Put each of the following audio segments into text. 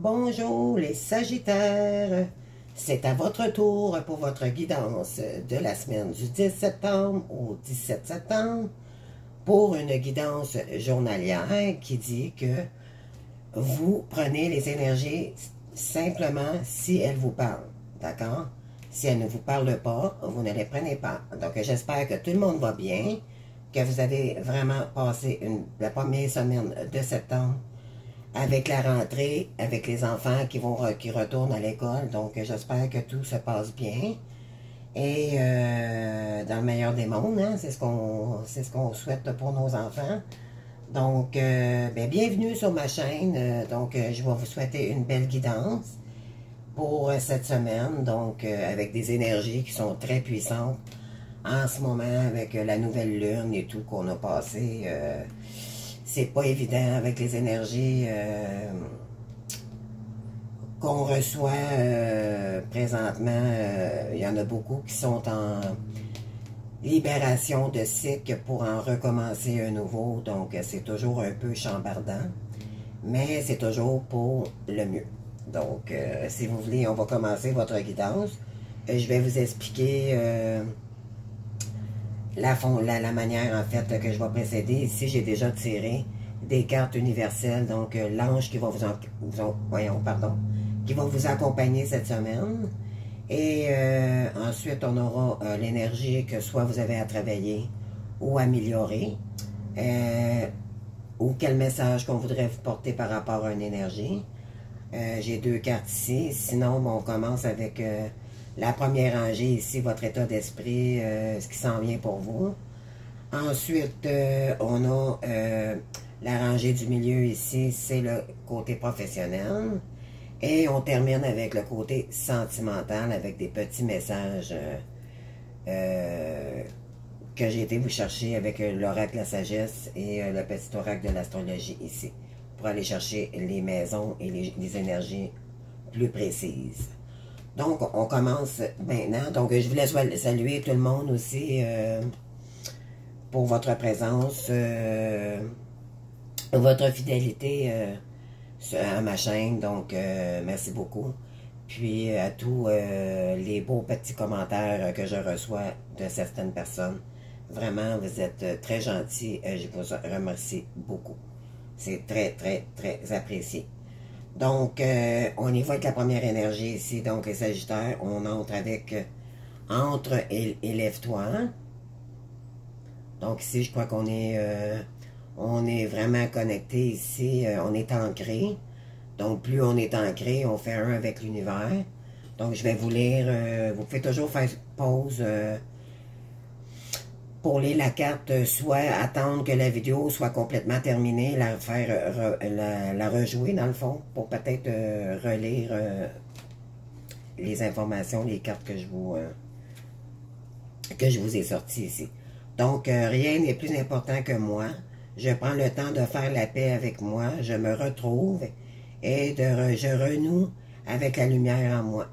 Bonjour les Sagittaires, c'est à votre tour pour votre guidance de la semaine du 10 septembre au 17 septembre pour une guidance journalière qui dit que vous prenez les énergies simplement si elles vous parlent, d'accord? Si elles ne vous parlent pas, vous ne les prenez pas. Donc j'espère que tout le monde va bien, que vous avez vraiment passé la première semaine de septembre avec la rentrée, avec les enfants qui retournent à l'école. Donc, j'espère que tout se passe bien. Et dans le meilleur des mondes, hein, c'est ce qu'on souhaite pour nos enfants. Donc, ben, bienvenue sur ma chaîne. Je vais vous souhaiter une belle guidance pour cette semaine. Donc, avec des énergies qui sont très puissantes en ce moment, avec la nouvelle lune et tout qu'on a passé. C'est pas évident avec les énergies qu'on reçoit présentement. Il y en a beaucoup qui sont en libération de cycle pour en recommencer un nouveau. Donc, c'est toujours un peu chambardant. Mais c'est toujours pour le mieux. Donc, si vous voulez, on va commencer votre guidance. Je vais vous expliquer la manière, en fait, que je vais précéder. Ici, j'ai déjà tiré des cartes universelles. Donc, l'ange qui va qui va vous accompagner cette semaine. Et ensuite, on aura l'énergie que soit vous avez à travailler ou améliorer. Ou quel message qu'on voudrait vous porter par rapport à une énergie. J'ai deux cartes ici. Sinon, bon, on commence avec la première rangée ici, votre état d'esprit, ce qui s'en vient pour vous. Ensuite, on a la rangée du milieu ici, c'est le côté professionnel. Et on termine avec le côté sentimental, avec des petits messages que j'ai été vous chercher avec l'oracle de la sagesse et le petit oracle de l'astrologie ici, pour aller chercher les maisons et les énergies plus précises. Donc, on commence maintenant. Donc, je voulais saluer tout le monde aussi pour votre présence, votre fidélité à ma chaîne. Donc, merci beaucoup. Puis, à tous les beaux petits commentaires que je reçois de certaines personnes. Vraiment, vous êtes très gentils. Je vous remercie beaucoup. C'est très, très, très apprécié. Donc, on y va avec la première énergie ici. Donc, les Sagittaires, on entre avec entre et lève-toi. Donc, ici, je crois qu'on est vraiment connecté ici. On est ancré. Donc, plus on est ancré, on fait un avec l'univers. Donc, je vais vous lire. Vous pouvez toujours faire pause pour lire la carte, soit attendre que la vidéo soit complètement terminée, la rejouer dans le fond, pour peut-être relire les informations, les cartes que je vous ai sorties ici. Donc, rien n'est plus important que moi. Je prends le temps de faire la paix avec moi. Je me retrouve et je renoue avec la lumière en moi.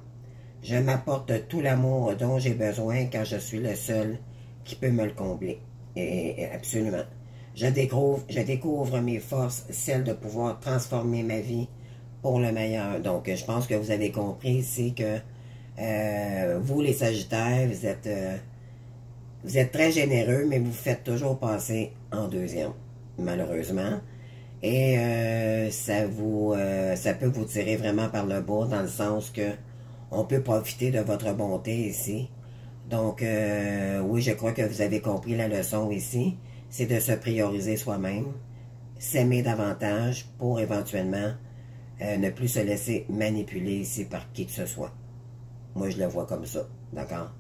Je m'apporte tout l'amour dont j'ai besoin quand je suis le seul qui peut me le combler. Et absolument. Je découvre mes forces, celles de pouvoir transformer ma vie pour le meilleur. Donc, je pense que vous avez compris ici que vous, les Sagittaires, vous êtes très généreux, mais vous faites toujours passer en deuxième, malheureusement. Et ça peut vous tirer vraiment par le bas, dans le sens que on peut profiter de votre bonté ici. Donc, oui, je crois que vous avez compris la leçon ici. C'est de se prioriser soi-même, s'aimer davantage pour éventuellement ne plus se laisser manipuler ici par qui que ce soit. Moi, je le vois comme ça, d'accord?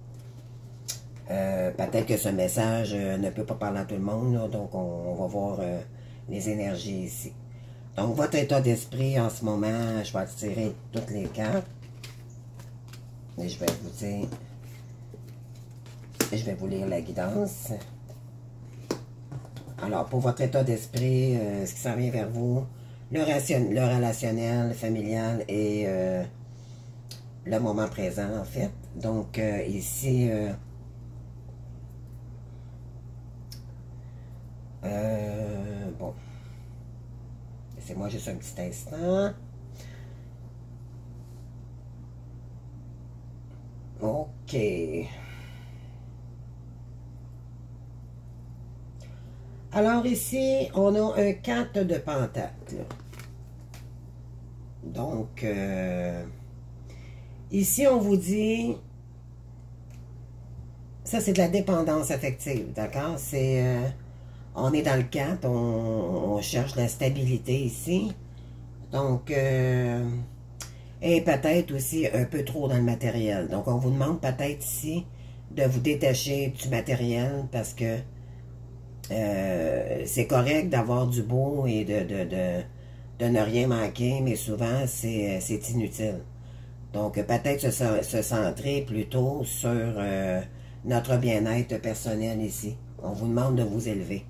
Peut-être que ce message ne peut pas parler à tout le monde, là, donc on va voir les énergies ici. Donc, votre état d'esprit en ce moment, je vais tirer toutes les cartes. Et je vais vous dire... Je vais vous lire la guidance. Alors, pour votre état d'esprit, ce qui s'en vient vers vous, le relationnel, familial et le moment présent, en fait. Donc, ici, bon, laissez-moi juste un petit instant. OK. Alors ici, on a un 4 de pentacle. Donc, ici, on vous dit, ça c'est de la dépendance affective, d'accord? On est dans le 4, on cherche la stabilité ici. Donc, et peut-être aussi un peu trop dans le matériel. Donc, on vous demande peut-être ici de vous détacher du matériel parce que c'est correct d'avoir du beau et de ne rien manquer, mais souvent, c'est inutile. Donc, peut-être se centrer plutôt sur notre bien-être personnel ici. On vous demande de vous élever.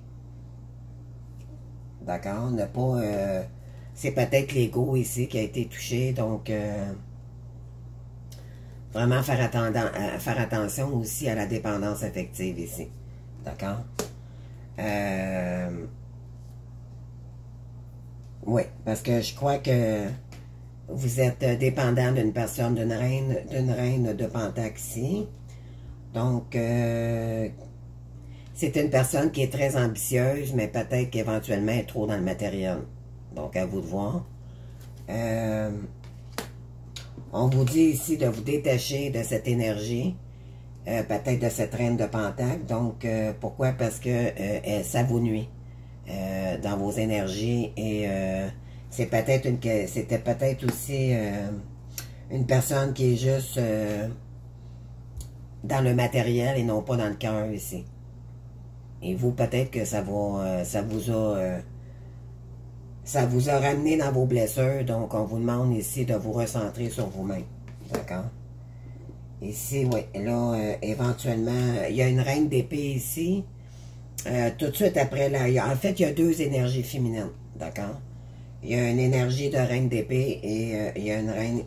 D'accord? Ne pas... c'est peut-être l'ego ici qui a été touché, donc vraiment faire attention aussi à la dépendance affective ici. D'accord? Oui, parce que je crois que vous êtes dépendant d'une personne, d'une reine de Pentacle ici. Donc, c'est une personne qui est très ambitieuse, mais peut-être qu'éventuellement elle est trop dans le matériel. Donc, à vous de voir. On vous dit ici de vous détacher de cette énergie, peut-être de cette reine de Pentacle. Donc, pourquoi? Parce que ça vous nuit dans vos énergies et c'était peut-être aussi une personne qui est juste dans le matériel et non pas dans le cœur ici. Et vous, peut-être que ça vous a ramené dans vos blessures, donc on vous demande ici de vous recentrer sur vous-même. D'accord? Ici, oui, là, éventuellement, il y a une reine d'épée ici. Tout de suite après, là, en fait, il y a deux énergies féminines. D'accord? Il y a une énergie de reine d'épée et il y a une reine...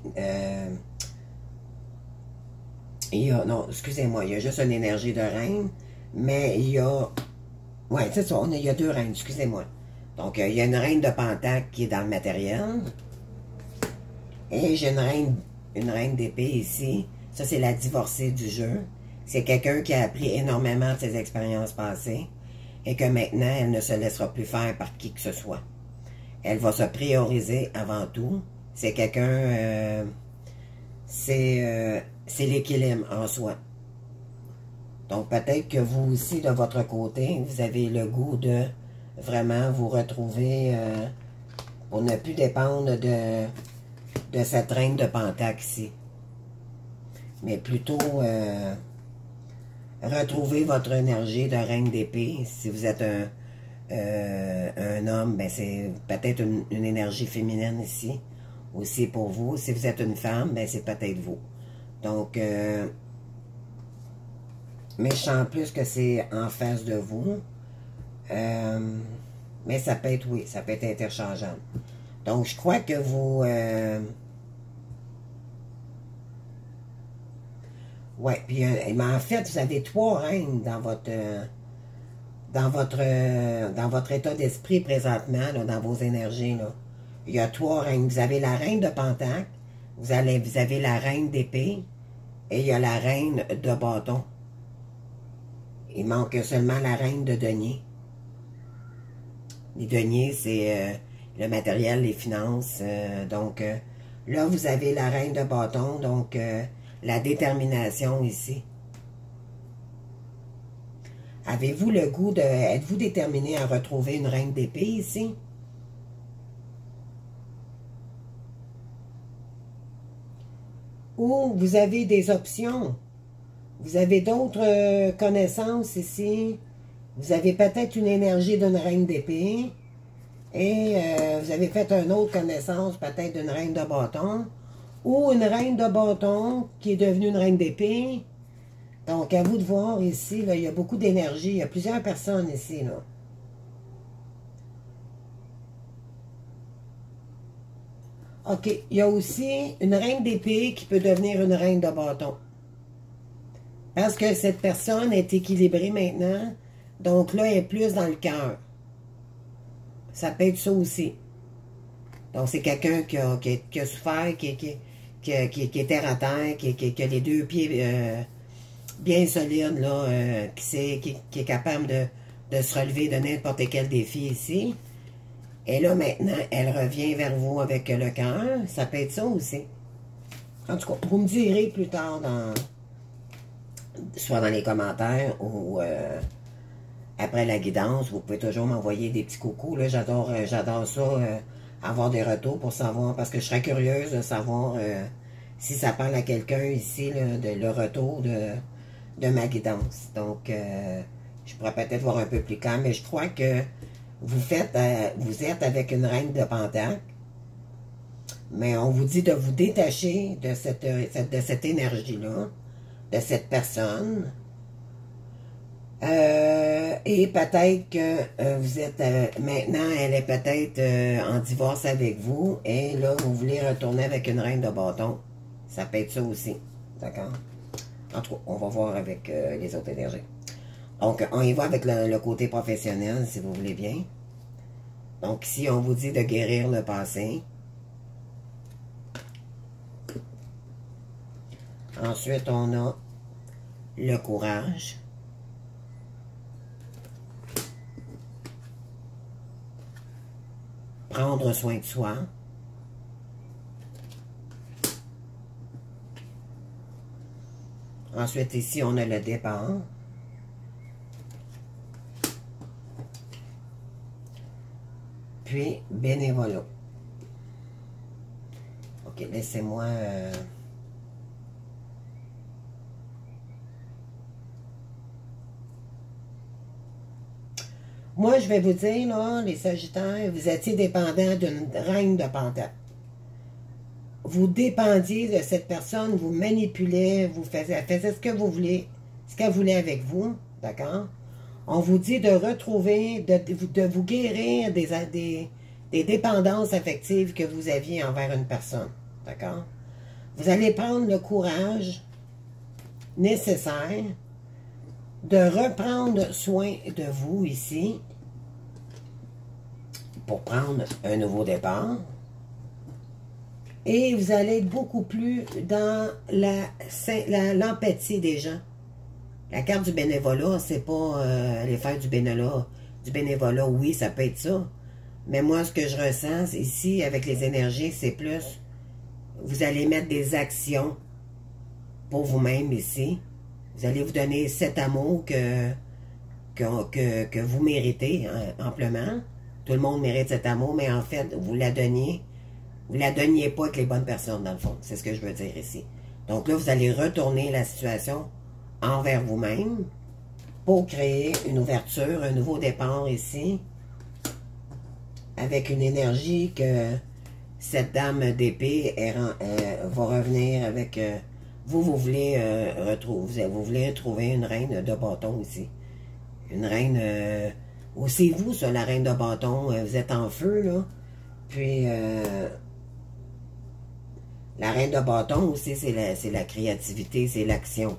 non, excusez-moi, il y a juste une énergie de reine, mais il y a... Ouais, c'est ça, il y a deux reines, excusez-moi. Donc, il y a une reine de Pentacle qui est dans le matériel. Et j'ai une reine d'épée ici. Ça, c'est la divorcée du jeu. C'est quelqu'un qui a appris énormément de ses expériences passées et que maintenant, elle ne se laissera plus faire par qui que ce soit. Elle va se prioriser avant tout. C'est quelqu'un... c'est l'équilibre en soi. Donc, peut-être que vous aussi, de votre côté, vous avez le goût de vraiment vous retrouver pour ne plus dépendre de cette reine de Pentacle ici. Mais plutôt retrouver votre énergie de reine d'épée. Si vous êtes un homme, ben c'est peut-être une énergie féminine ici, aussi pour vous. Si vous êtes une femme, ben c'est peut-être vous. Donc, mais je sens plus que c'est en face de vous. Mais ça peut être, oui, ça peut être interchangeable. Donc, je crois que vous... ouais, puis mais en fait, vous avez trois reines dans votre état d'esprit présentement, là, dans vos énergies. Là. Il y a trois reines. Vous avez la reine de Pentacle, vous avez la reine d'épée, et il y a la reine de bâton. Il manque seulement la reine de denier. Les deniers, c'est le matériel, les finances. Donc, là, vous avez la reine de bâton, donc la détermination ici. Avez-vous le goût de... Êtes-vous déterminé à retrouver une reine d'épée ici? Ou vous avez des options? Vous avez d'autres connaissances ici? Vous avez peut-être une énergie d'une reine d'épée. Et vous avez fait une autre connaissance, peut-être d'une reine de bâton. Ou une reine de bâton qui est devenue une reine d'épée. Donc, à vous de voir ici, là, il y a beaucoup d'énergie. Il y a plusieurs personnes ici, là. OK. Il y a aussi une reine d'épée qui peut devenir une reine de bâton. Parce que cette personne est équilibrée maintenant. Donc là, elle est plus dans le cœur. Ça peut être ça aussi. Donc, c'est quelqu'un qui a souffert, qui qui est terre à terre, qui a les deux pieds bien solides, là, qui est capable de se relever de n'importe quel défi ici. Et là, maintenant, elle revient vers vous avec le cœur. Ça peut être ça aussi. En tout cas, vous me direz plus tard, soit dans les commentaires ou après la guidance, vous pouvez toujours m'envoyer des petits coucous. Là, j'adore ça, avoir des retours pour savoir, parce que je serais curieuse de savoir si ça parle à quelqu'un ici, là, le retour de ma guidance. Donc, je pourrais peut-être voir un peu plus clair, mais je crois que vous êtes avec une reine de Pentacle, mais on vous dit de vous détacher de cette énergie-là, de cette personne, et peut-être que vous êtes, maintenant, elle est peut-être en divorce avec vous, et là, vous voulez retourner avec une reine de bâton. Ça peut être ça aussi, d'accord? En tout cas, on va voir avec les autres énergies. Donc, on y va avec le côté professionnel, si vous voulez bien. Donc, ici, on vous dit de guérir le passé. Ensuite, on a le courage. Prendre soin de soi. Ensuite, ici, on a le départ. Puis, bénévolat. Ok, laissez-moi... Moi, je vais vous dire, là, les Sagittaires, vous étiez dépendants d'une reine de Pentacle. Vous dépendiez de cette personne, vous manipulez, vous faisiez ce que vous voulez, ce qu'elle voulait avec vous, d'accord? On vous dit de retrouver, de vous guérir des dépendances affectives que vous aviez envers une personne, d'accord? Vous allez prendre le courage nécessaire de reprendre soin de vous ici pour prendre un nouveau départ. Et vous allez être beaucoup plus dans l'empathie des gens. La carte du bénévolat, c'est pas aller faire du bénévolat, oui, ça peut être ça. Mais moi, ce que je ressens ici, avec les énergies, c'est plus, vous allez mettre des actions pour vous-même ici. Vous allez vous donner cet amour que vous méritez amplement. Tout le monde mérite cet amour, mais en fait, vous la donniez pas avec les bonnes personnes, dans le fond. C'est ce que je veux dire ici. Donc là, vous allez retourner la situation envers vous-même pour créer une ouverture, un nouveau départ ici, avec une énergie que cette dame d'épée va revenir avec... vous voulez retrouver une reine de bâton ici. Une reine... c'est vous, ça, la reine de bâton. Vous êtes en feu, là. Puis... la reine de bâton aussi, c'est la créativité, c'est l'action.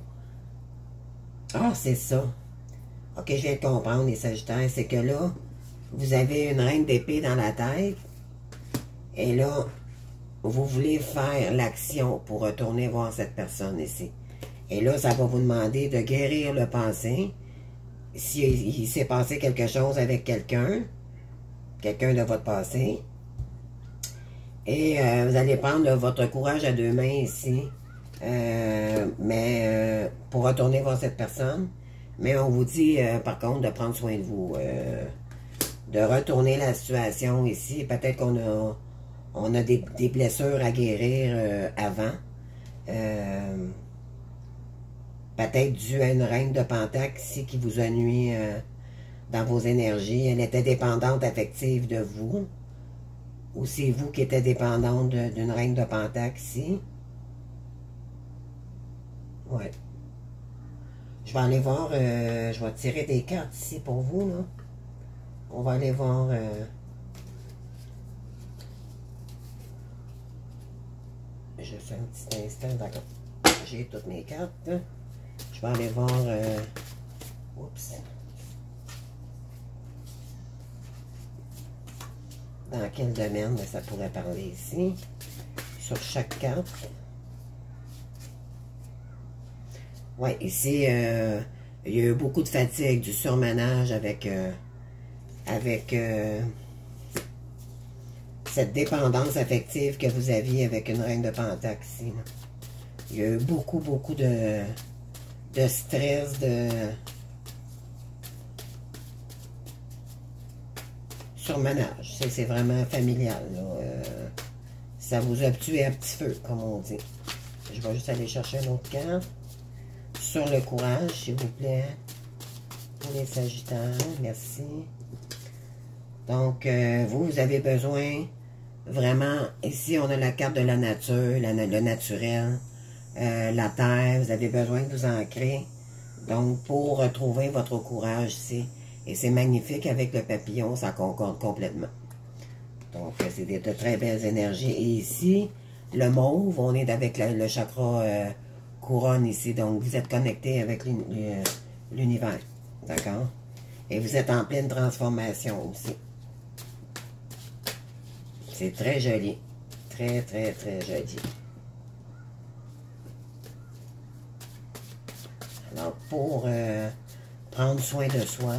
Ah, c'est ça. Ok, je viens de comprendre, les Sagittaires. C'est que là, vous avez une reine d'épée dans la tête. Et là, vous voulez faire l'action pour retourner voir cette personne ici. Et là, ça va vous demander de guérir le passé. S'il s'est passé quelque chose avec quelqu'un de votre passé. Et vous allez prendre votre courage à deux mains ici. Pour retourner voir cette personne. Mais on vous dit, par contre, de prendre soin de vous. De retourner la situation ici. Peut-être qu'on a des blessures à guérir avant. Peut-être dû à une reine de Pentacle ici qui vous a nuit dans vos énergies. Elle était dépendante affective de vous. Ou c'est vous qui êtes dépendante d'une reine de Pentacle ici. Ouais. Je vais aller voir, je vais tirer des cartes ici pour vous, là. On va aller voir... je fais un petit instant, d'accord. J'ai toutes mes cartes. Je vais aller voir... oups. Dans quel domaine ça pourrait parler ici. Sur chaque carte. Ouais, ici, il y a eu beaucoup de fatigue, du surmenage avec cette dépendance affective que vous aviez avec une reine de Pentacle ici. Là. Il y a eu beaucoup, beaucoup de stress, de surmenage. C'est vraiment familial. Là. Ça vous a tué à petit feu, comme on dit. Je vais juste aller chercher un autre carte. Sur le courage, s'il vous plaît. Pour les Sagittaires, merci. Donc, vous avez besoin vraiment... Ici, on a la carte de la nature, le naturel, la terre. Vous avez besoin de vous ancrer. Donc, pour retrouver votre courage ici. Et c'est magnifique avec le papillon, ça concorde complètement. Donc, c'est de très belles énergies. Et ici, le mauve, on est avec le chakra couronne ici. Donc, vous êtes connecté avec l'univers. D'accord? Et vous êtes en pleine transformation aussi. C'est très joli. Très, très, très joli. Alors, pour prendre soin de soi,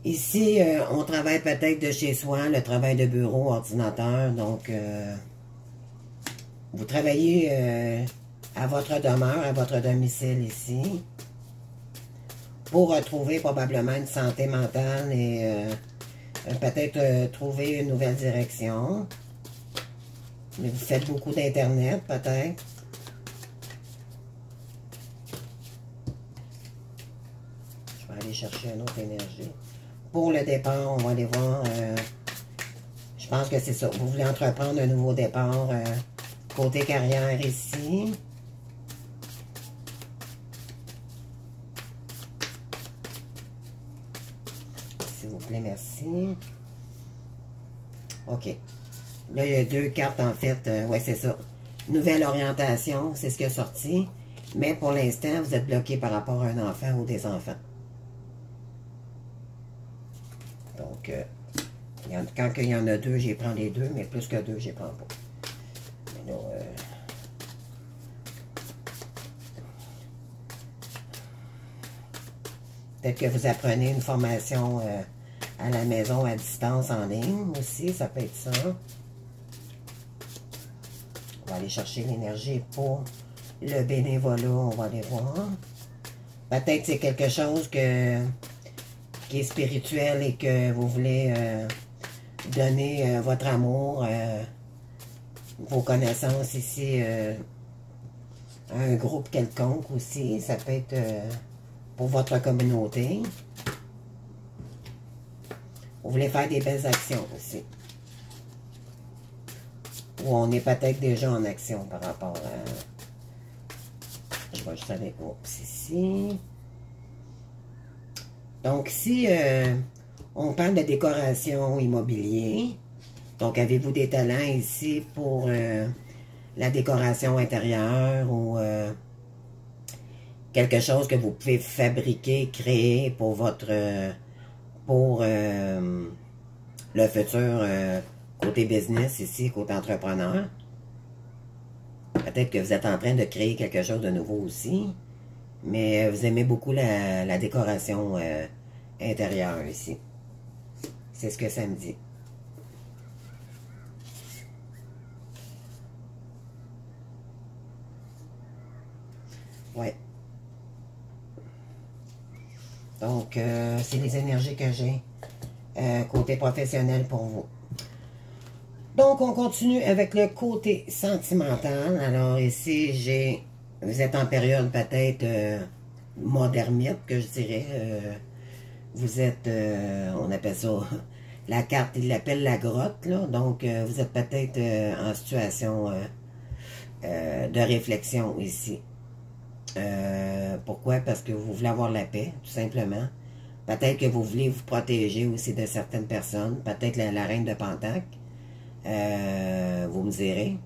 ici, on travaille peut-être de chez soi, le travail de bureau, ordinateur. Donc, vous travaillez à votre demeure, à votre domicile ici, pour retrouver probablement une santé mentale et peut-être trouver une nouvelle direction. Mais vous faites beaucoup d'Internet, peut-être. Je vais aller chercher une autre énergie. Pour le départ, on va aller voir. Je pense que c'est ça. Vous voulez entreprendre un nouveau départ côté carrière ici. S'il vous plaît, merci. OK. Là, il y a deux cartes, en fait. Oui, c'est ça. Nouvelle orientation, c'est ce qui est sorti. Mais pour l'instant, vous êtes bloqué par rapport à un enfant ou des enfants. Donc, quand il y en a deux, j'y prends les deux, mais plus que deux, j'y prends pas. Mais là, peut-être que vous apprenez une formation à la maison, à distance, en ligne aussi, ça peut être ça. On va aller chercher l'énergie pour le bénévolat, on va aller voir. Peut-être que c'est quelque chose qui est spirituel et que vous voulez donner votre amour, vos connaissances ici à un groupe quelconque aussi. Ça peut être pour votre communauté. Vous voulez faire des belles actions aussi. Ou on est peut-être déjà en action par rapport à... Je vais juste aller ici. Donc, si on parle de décoration immobilier, donc avez-vous des talents ici pour la décoration intérieure ou quelque chose que vous pouvez fabriquer, créer pour votre pour le futur côté business ici, côté entrepreneur. Peut-être que vous êtes en train de créer quelque chose de nouveau aussi, mais vous aimez beaucoup la décoration intérieure ici. C'est ce que ça me dit. Ouais. Donc, c'est les énergies que j'ai côté professionnel pour vous. Donc, on continue avec le côté sentimental. Alors, ici, vous êtes en période peut-être modernite, que je dirais. Vous êtes, on appelle ça, la carte, il l'appelle la grotte, là. Donc, vous êtes peut-être en situation de réflexion ici. Pourquoi? Parce que vous voulez avoir la paix, tout simplement. Peut-être que vous voulez vous protéger aussi de certaines personnes. Peut-être la reine de Pentacle. Vous me direz.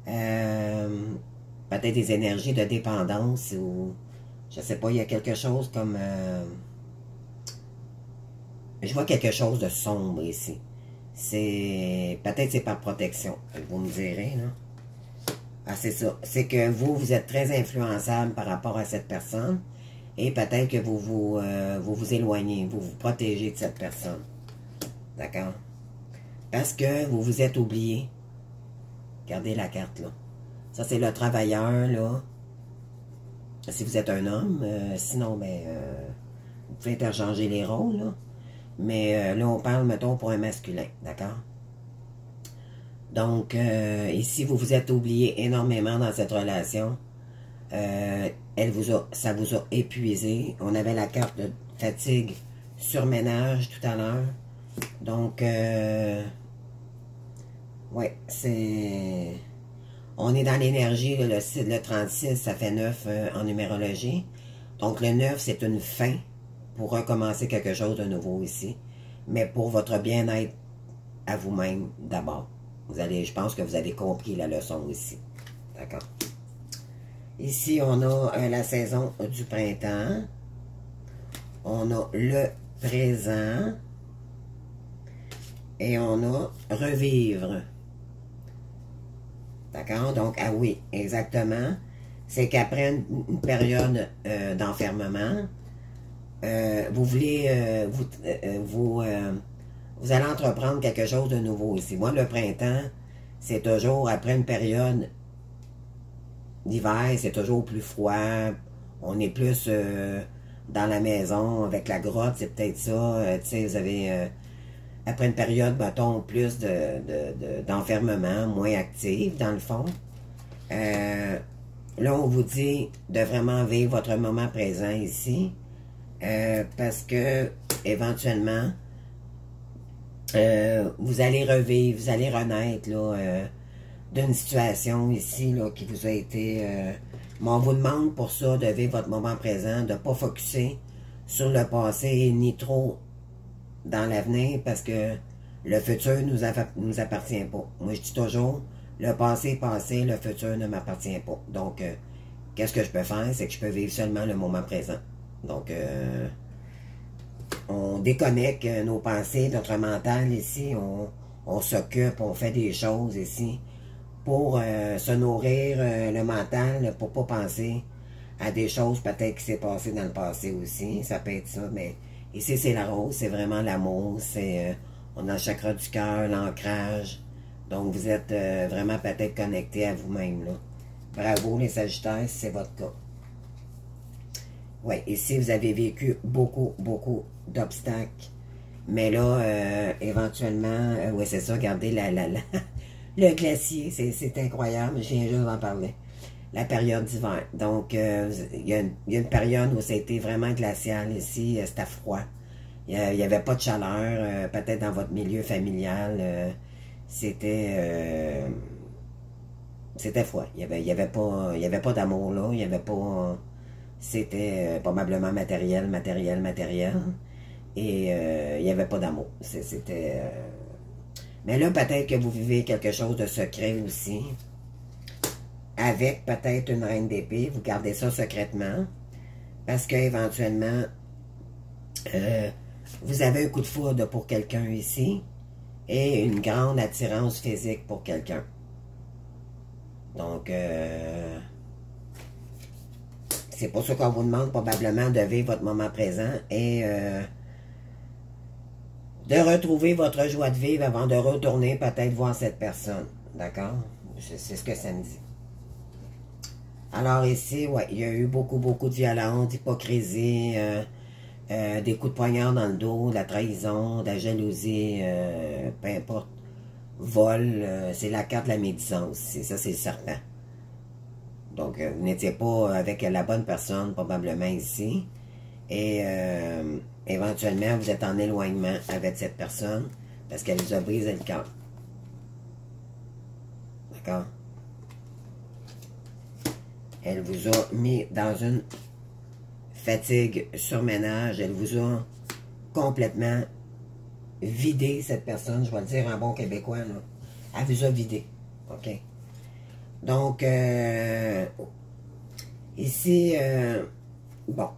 Peut-être des énergies de dépendance ou... Je sais pas, il y a quelque chose comme... je vois quelque chose de sombre ici. Peut-être c'est par protection. Vous me direz, là. Ah, c'est ça. C'est que vous êtes très influençable par rapport à cette personne et peut-être que vous éloignez, vous vous protégez de cette personne. D'accord? Parce que vous vous êtes oublié. Regardez la carte, là. Ça, c'est le travailleur, là. Si vous êtes un homme, sinon, ben, vous pouvez interchanger les rôles, là. Mais là, on parle, mettons, pour un masculin, d'accord? Donc, ici, vous vous êtes oublié énormément dans cette relation. Ça vous a épuisé. On avait la carte de fatigue, surménage tout à l'heure. Donc, ouais, c'est... On est dans l'énergie, le 36, ça fait 9 en numérologie. Donc, le 9, c'est une fin pour recommencer quelque chose de nouveau ici. Mais pour votre bien-être à vous-même d'abord. Je pense que vous avez compris la leçon ici. D'accord? Ici, on a la saison du printemps. On a le présent. Et on a revivre. D'accord? Donc, ah oui, exactement. C'est qu'après une période d'enfermement, vous allez entreprendre quelque chose de nouveau ici. Moi, le printemps, c'est toujours après une période d'hiver, c'est toujours plus froid. On est plus dans la maison avec la grotte, c'est peut-être ça. Tu sais, vous avez... après une période, mettons, plus d'enfermement, moins active, dans le fond. Là, on vous dit de vraiment vivre votre moment présent ici. Parce que, éventuellement, vous allez revivre, vous allez renaître, là, d'une situation ici, là, qui vous a été... mais on vous demande pour ça de vivre votre moment présent, de ne pas focusser sur le passé, ni trop dans l'avenir, parce que le futur nous appartient pas. Moi, je dis toujours, le passé est passé, le futur ne m'appartient pas. Donc, qu'est-ce que je peux faire? C'est que je peux vivre seulement le moment présent. Donc, on déconnecte nos pensées, notre mental ici, on s'occupe, on fait des choses ici pour se nourrir le mental, pour pas penser à des choses peut-être qui s'est passé dans le passé aussi. Ça peut être ça, mais ici c'est la rose, c'est vraiment l'amour, c'est on a le chakra du cœur, l'ancrage. Donc vous êtes vraiment peut-être connecté à vous-même, là. Bravo les Sagittaires, si c'est votre cas. Oui, ici vous avez vécu beaucoup d'obstacles. Mais là, éventuellement, oui c'est ça, regardez le glacier, c'est incroyable, je viens juste d'en parler. La période d'hiver. Donc, il y a une période où ça a été vraiment glacial ici, c'était froid. Il n'y avait pas de chaleur, peut-être dans votre milieu familial, c'était froid. Il y avait pas d'amour là, il y avait pas... C'était probablement matériel. Et il n'y avait pas d'amour. C'était... Mais là, peut-être que vous vivez quelque chose de secret aussi. Avec peut-être une reine d'épée. Vous gardez ça secrètement. Parce qu'éventuellement, vous avez un coup de foudre pour quelqu'un ici. Et une grande attirance physique pour quelqu'un. Donc, c'est pour ça qu'on vous demande probablement de vivre votre moment présent. Et... de retrouver votre joie de vivre avant de retourner peut-être voir cette personne. D'accord? C'est ce que ça me dit. Alors ici, ouais, il y a eu beaucoup de violence, d'hypocrisie, des coups de poignard dans le dos, de la trahison, de la jalousie, peu importe. Vol, c'est la carte de la médisance. Ça, c'est le serpent. Donc, vous n'étiez pas avec la bonne personne, probablement ici. Et éventuellement, vous êtes en éloignement avec cette personne parce qu'elle vous a brisé le cœur. D'accord? Elle vous a mis dans une fatigue surménage. Elle vous a complètement vidé, cette personne. Je vais le dire en bon québécois, là. Elle vous a vidé. OK? Donc, ici, bon.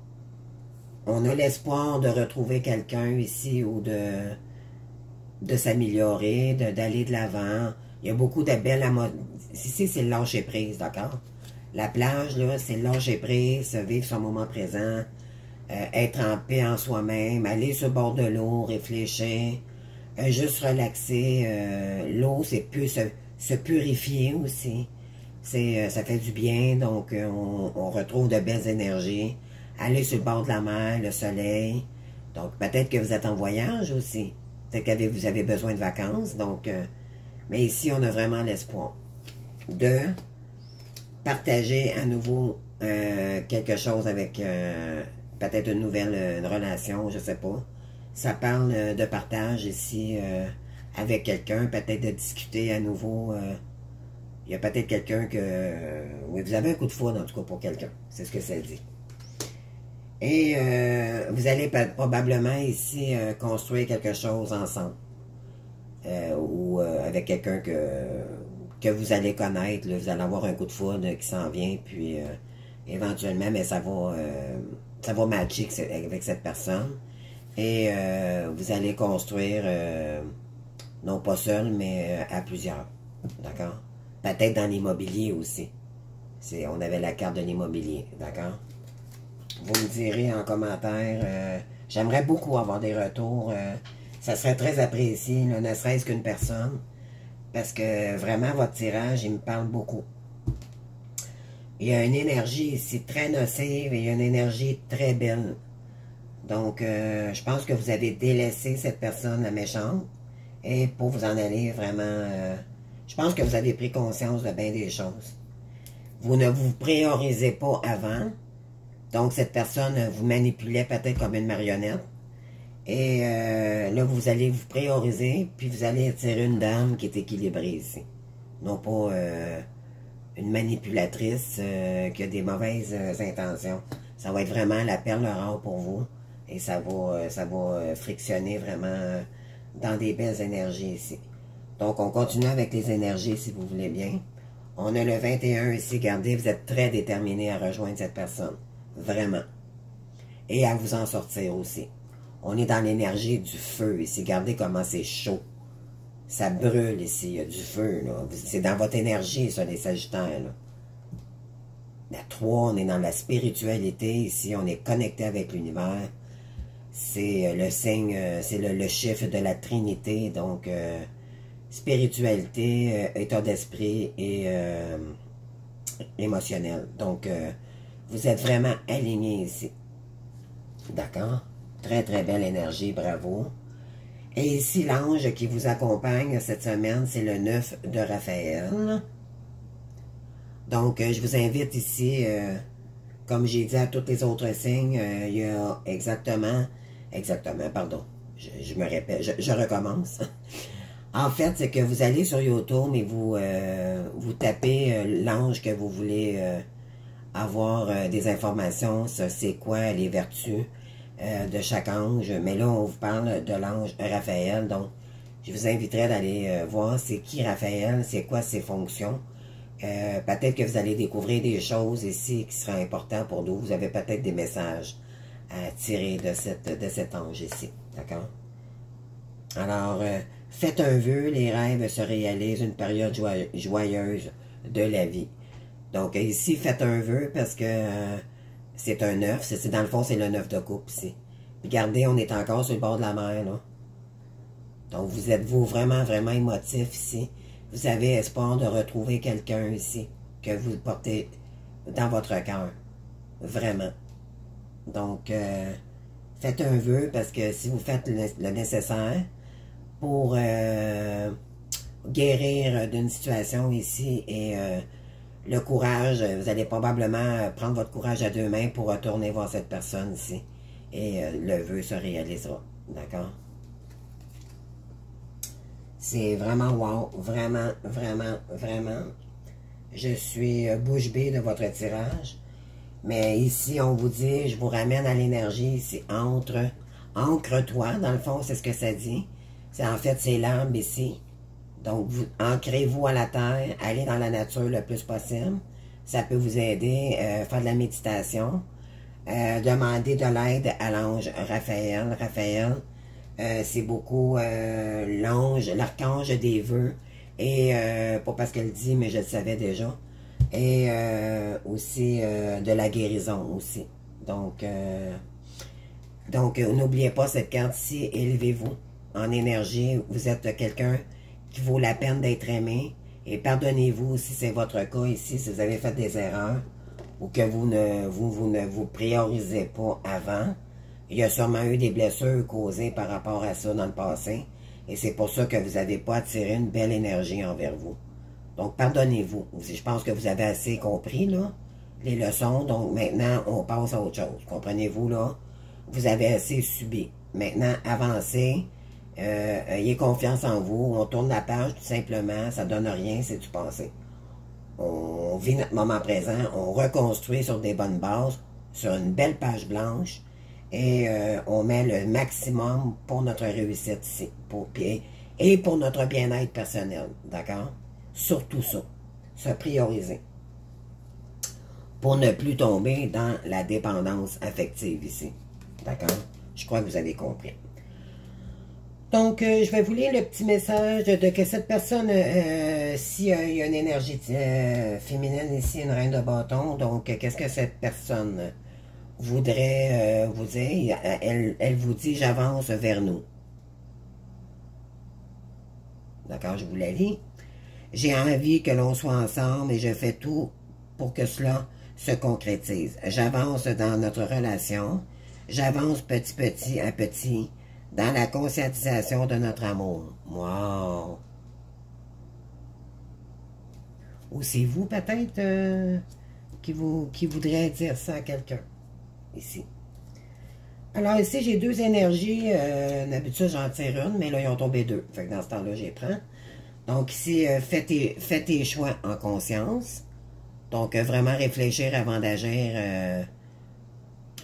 On a l'espoir de retrouver quelqu'un ici ou de s'améliorer, d'aller de l'avant. Il y a beaucoup de belles... Ici, c'est le lâcher-prise, d'accord? La plage, là, c'est le lâcher-prise, vivre son moment présent, être en paix en soi-même, aller sur le bord de l'eau, réfléchir, juste relaxer. L'eau, c'est plus se purifier aussi. Ça fait du bien, donc on retrouve de belles énergies. Aller sur le bord de la mer, le soleil. Donc, peut-être que vous êtes en voyage aussi. Peut-être que vous avez besoin de vacances. Donc, mais ici, on a vraiment l'espoir de partager à nouveau quelque chose avec peut-être une nouvelle relation, je sais pas. Ça parle de partage ici avec quelqu'un, peut-être de discuter à nouveau. Il y a peut-être quelqu'un que... oui, vous avez un coup de foudre, en tout cas, pour quelqu'un. C'est ce que ça dit. Et vous allez probablement ici construire quelque chose ensemble. Ou avec quelqu'un que vous allez connaître. Là, vous allez avoir un coup de foudre qui s'en vient. Puis éventuellement, mais ça va matcher avec cette personne. Et vous allez construire, non pas seul, mais à plusieurs. D'accord? Peut-être dans l'immobilier aussi. On avait la carte de l'immobilier. D'accord? Vous me direz en commentaire. J'aimerais beaucoup avoir des retours. Ça serait très apprécié, là, ne serait-ce qu'une personne. Parce que vraiment, votre tirage, il me parle beaucoup. Il y a une énergie ici très nocive et il y a une énergie très belle. Donc, je pense que vous avez délaissé cette personne, la méchante. Et pour vous en aller vraiment... je pense que vous avez pris conscience de bien des choses. Vous ne vous priorisez pas avant. Donc, cette personne vous manipulait peut-être comme une marionnette. Et là, vous allez vous prioriser, puis vous allez attirer une dame qui est équilibrée ici. Non pas une manipulatrice qui a des mauvaises intentions. Ça va être vraiment la perle rare pour vous. Et ça va frictionner vraiment dans des belles énergies ici. Donc, on continue avec les énergies, si vous voulez bien. On a le 21 ici. Regardez, vous êtes très déterminé à rejoindre cette personne. Vraiment. Et à vous en sortir aussi. On est dans l'énergie du feu ici. Regardez comment c'est chaud. Ça brûle ici. Il y a du feu, là. C'est dans votre énergie, ça, les Sagittaires, là. La 3, on est dans la spiritualité ici. On est connecté avec l'univers. C'est le signe, c'est le chiffre de la Trinité. Donc, spiritualité, état d'esprit et émotionnel. Donc, vous êtes vraiment aligné ici. D'accord? Très, très belle énergie, bravo. Et ici, l'ange qui vous accompagne cette semaine, c'est le 9 de Raphaël. Donc, je vous invite ici, comme j'ai dit à tous les autres signes, il y a pardon, je me répète, je recommence. En fait, c'est que vous allez sur YouTube et vous tapez l'ange que vous voulez avoir des informations sur c'est quoi les vertus de chaque ange. Mais là, on vous parle de l'ange Raphaël. Donc, je vous inviterai d'aller voir c'est qui Raphaël, c'est quoi ses fonctions. Peut-être que vous allez découvrir des choses ici qui seraient importantes pour nous. Vous avez peut-être des messages à tirer de cet ange ici. D'accord? Alors, faites un vœu, les rêves se réalisent, une période joyeuse de la vie. Donc, ici, faites un vœu parce que c'est un 9. Dans le fond, c'est le 9 de coupe ici. Puis, regardez, on est encore sur le bord de la mer, là. Donc, vous êtes-vous vraiment, vraiment émotif ici. Vous avez espoir de retrouver quelqu'un ici que vous portez dans votre cœur. Vraiment. Donc, faites un vœu parce que si vous faites le nécessaire pour guérir d'une situation ici et le courage, vous allez probablement prendre votre courage à deux mains pour retourner voir cette personne ici. Et le vœu se réalisera. D'accord? C'est vraiment wow. Vraiment, vraiment, vraiment. Je suis bouche bée de votre tirage. Mais ici, on vous dit, je vous ramène à l'énergie. C'est ancre-toi, dans le fond, c'est ce que ça dit. En fait, c'est l'âme ici. Donc, ancrez-vous à la terre, allez dans la nature le plus possible. Ça peut vous aider, faire de la méditation. Demander de l'aide à l'ange Raphaël. Raphaël, c'est beaucoup l'archange des vœux, Et, pas parce qu'elle dit, mais je le savais déjà. Et aussi de la guérison aussi. Donc, n'oubliez pas cette carte-ci, élevez-vous en énergie. Vous êtes quelqu'un qui vaut la peine d'être aimé. Et pardonnez-vous si c'est votre cas ici, si vous avez fait des erreurs ou que vous ne vous priorisez pas avant. Il y a sûrement eu des blessures causées par rapport à ça dans le passé. Et c'est pour ça que vous n'avez pas attiré une belle énergie envers vous. Donc, pardonnez-vous. Je pense que vous avez assez compris, là, les leçons. Donc, maintenant, on passe à autre chose. Comprenez-vous, là? Vous avez assez subi. Maintenant, avancez. Ayez confiance en vous. On tourne la page, tout simplement. Ça donne rien, c'est du passé. On vit notre moment présent. On reconstruit sur des bonnes bases, sur une belle page blanche. Et on met le maximum pour notre réussite ici. Et pour notre bien-être personnel. D'accord? Surtout ça. Se prioriser. Pour ne plus tomber dans la dépendance affective ici. D'accord? Je crois que vous avez compris. Donc, je vais vous lire le petit message de que cette personne, s'il y a une énergie féminine ici, une reine de bâton, donc qu'est-ce que cette personne voudrait vous dire? Elle vous dit, j'avance vers nous. D'accord, je vous la lis. J'ai envie que l'on soit ensemble et je fais tout pour que cela se concrétise. J'avance dans notre relation. J'avance petit à petit dans la conscientisation de notre amour. Wow! Ou c'est vous peut-être qui voudrait dire ça à quelqu'un. Ici. Alors ici, j'ai deux énergies. D'habitude, j'en tire une, mais là, ils ont tombé deux. Fait que dans ce temps-là, j'y prends. Donc ici, fais tes choix en conscience. Donc, vraiment réfléchir avant d'agir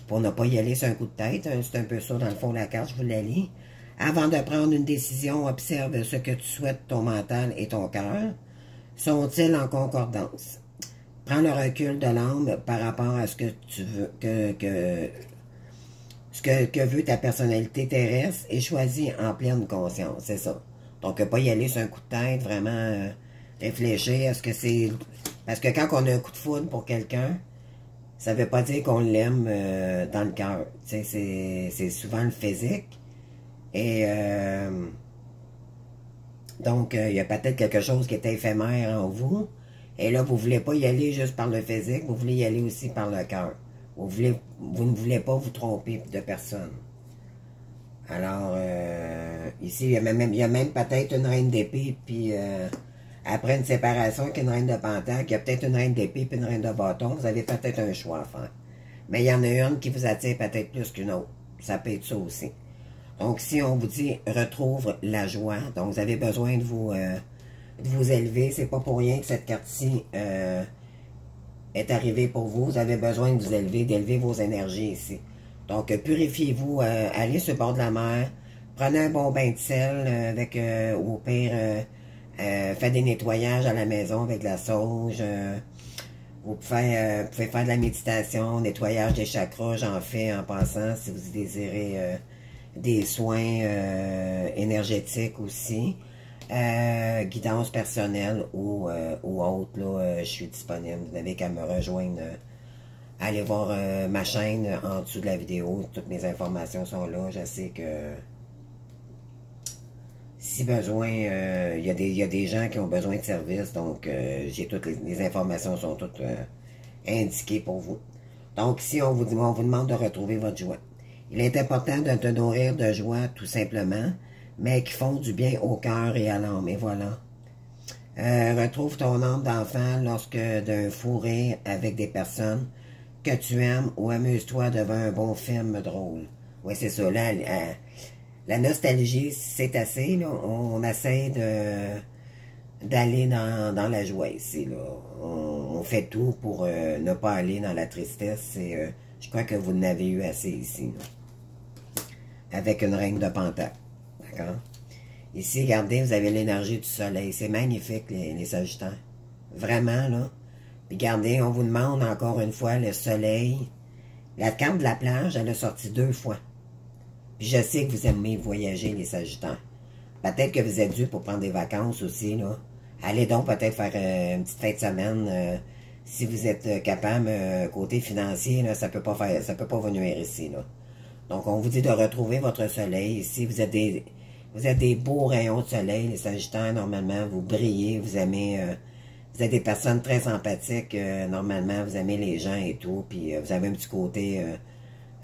pour ne pas y aller sur un coup de tête. C'est un peu ça, dans le fond, la carte, je vous la lis. Avant de prendre une décision, observe ce que tu souhaites, ton mental et ton cœur. Sont-ils en concordance? Prends le recul de l'âme par rapport à ce que tu veux, ce que veut ta personnalité terrestre et choisis en pleine conscience, c'est ça. Donc, pas y aller sur un coup de tête, vraiment réfléchir à ce que c'est... Parce que quand on a un coup de foudre pour quelqu'un, ça veut pas dire qu'on l'aime dans le cœur. C'est souvent le physique. Et donc, il y a peut-être quelque chose qui est éphémère en vous. Et là, vous ne voulez pas y aller juste par le physique, vous voulez y aller aussi par le cœur. Vous ne voulez pas vous tromper de personne. Alors, ici, il y a même peut-être une reine d'épée, puis après une séparation avec une reine de pentacle, il y a peut-être une reine d'épée puis une reine de bâton, vous avez peut-être un choix à faire. Mais il y en a une qui vous attire peut-être plus qu'une autre. Ça peut être ça aussi. Donc, si on vous dit « retrouve la joie », donc vous avez besoin de vous élever, c'est pas pour rien que cette carte-ci est arrivée pour vous. Vous avez besoin de vous élever, d'élever vos énergies ici. Donc, purifiez-vous, allez sur le bord de la mer, prenez un bon bain de sel avec, au pire, faites des nettoyages à la maison avec de la sauge. Vous pouvez faire de la méditation, nettoyage des chakras, j'en fais en passant si vous désirez des soins énergétiques aussi. Guidance personnelle ou autre, là, je suis disponible. Vous n'avez qu'à me rejoindre. Allez voir ma chaîne en dessous de la vidéo. Toutes mes informations sont là. Je sais que si besoin, il y a des gens qui ont besoin de services. Donc, j'ai toutes les informations sont toutes indiquées pour vous. Donc, ici, on vous demande de retrouver votre joie. Il est important de te nourrir de joie, tout simplement, mais qui font du bien au cœur et à l'âme. Et voilà. Retrouve ton âme d'enfant lorsque d'un fou rire avec des personnes que tu aimes ou amuse-toi devant un bon film drôle. Oui, c'est ça. Là, la nostalgie, c'est assez. Là. On essaie d'aller dans la joie ici. Là. On fait tout pour ne pas aller dans la tristesse. Je crois que vous en avez eu assez ici. Là. Avec une reine de pentacle. D'accord? Ici, regardez, vous avez l'énergie du soleil. C'est magnifique, les Sagittaires. Vraiment, là. Puis regardez, on vous demande encore une fois le soleil. La carte de la plage, elle a sorti 2 fois. Puis je sais que vous aimez voyager, les Sagittaires. Peut-être que vous êtes dû pour prendre des vacances aussi, là. allez donc peut-être faire une petite fin de semaine. Si vous êtes capable, côté financier, là, ça peut pas vous nuire ici, là. Donc, on vous dit de retrouver votre soleil. Ici, vous êtes des beaux rayons de soleil. Les Sagittaires, normalement, vous brillez, vous aimez, vous êtes des personnes très empathiques. Normalement, vous aimez les gens et tout. Puis, vous avez un petit côté,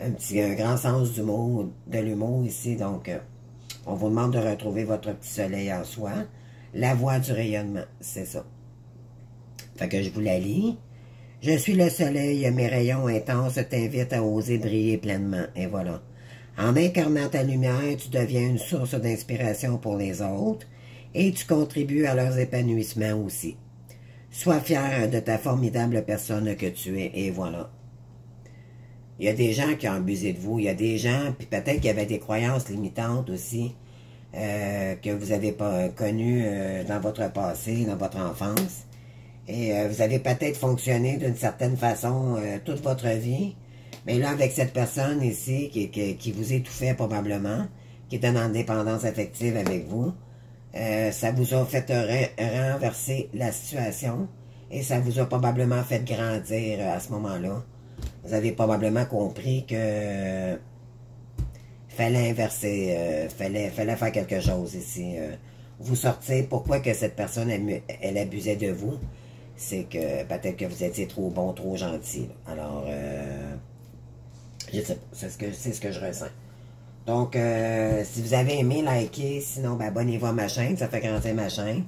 un grand sens d'humour, de l'humour ici. Donc, on vous demande de retrouver votre petit soleil en soi. La voie du rayonnement, c'est ça. Fait que je vous la lis. Je suis le soleil, mes rayons intenses t'invitent à oser briller pleinement. Et voilà. En incarnant ta lumière, tu deviens une source d'inspiration pour les autres et tu contribues à leur épanouissement aussi. Sois fier de ta formidable personne que tu es. Et voilà. Il y a des gens qui ont abusé de vous. Il y a des gens, puis peut-être qu'il y avait des croyances limitantes aussi que vous n'avez pas connues dans votre passé, dans votre enfance. Et vous avez peut-être fonctionné d'une certaine façon toute votre vie. Mais là, avec cette personne ici qui vous étouffait probablement, qui était en dépendance affective avec vous, ça vous a fait renverser la situation et ça vous a probablement fait grandir à ce moment-là. Vous avez probablement compris que fallait inverser, fallait faire quelque chose ici. Vous sortez, pourquoi que cette personne, elle abusait de vous? C'est que peut-être que vous étiez trop bon, trop gentil. Là. Alors, je sais pas, c'est ce que je ressens. Donc, si vous avez aimé, likez. Sinon, ben, abonnez-vous à ma chaîne, ça fait grandir ma chaîne.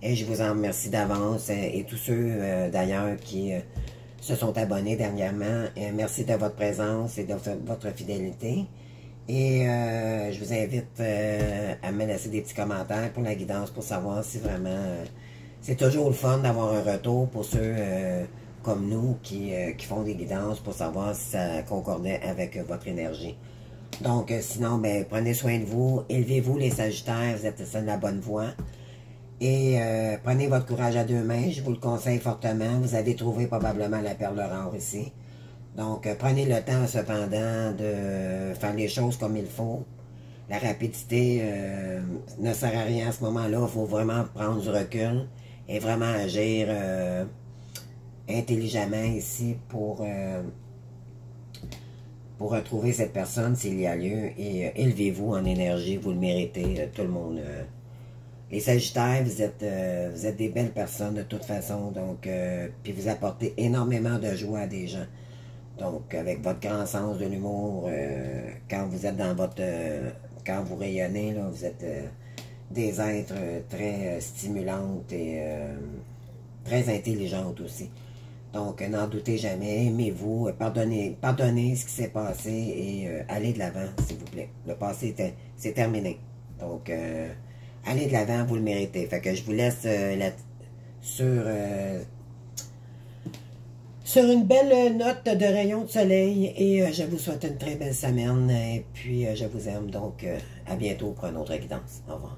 Et je vous en remercie d'avance. Et tous ceux, d'ailleurs, qui se sont abonnés dernièrement. Merci de votre présence et de votre fidélité. Et je vous invite à me laisser des petits commentaires pour la guidance, pour savoir si vraiment... c'est toujours le fun d'avoir un retour pour ceux comme nous qui font des guidances pour savoir si ça concordait avec votre énergie. Donc, sinon, ben, prenez soin de vous, élevez-vous les Sagittaires, vous êtes de la bonne voie. Et prenez votre courage à deux mains, je vous le conseille fortement. Vous avez trouvé probablement la perle rare ici. Donc, prenez le temps cependant de faire les choses comme il faut. La rapidité ne sert à rien à ce moment-là. Il faut vraiment prendre du recul et vraiment agir intelligemment ici pour retrouver cette personne s'il y a lieu. Et élevez-vous en énergie, vous le méritez, tout le monde. Les Sagittaires, vous êtes des belles personnes de toute façon. Donc, puis vous apportez énormément de joie à des gens. Donc, avec votre grand sens de l'humour, quand vous êtes dans votre... quand vous rayonnez, là, vous êtes des êtres très stimulantes et très intelligentes aussi. Donc, n'en doutez jamais, aimez-vous, pardonnez ce qui s'est passé et allez de l'avant, s'il vous plaît. Le passé, c'est terminé. Donc, allez de l'avant, vous le méritez. Fait que je vous laisse sur une belle note de rayon de soleil et je vous souhaite une très belle semaine et puis je vous aime. Donc, à bientôt pour une autre guidance. Au revoir.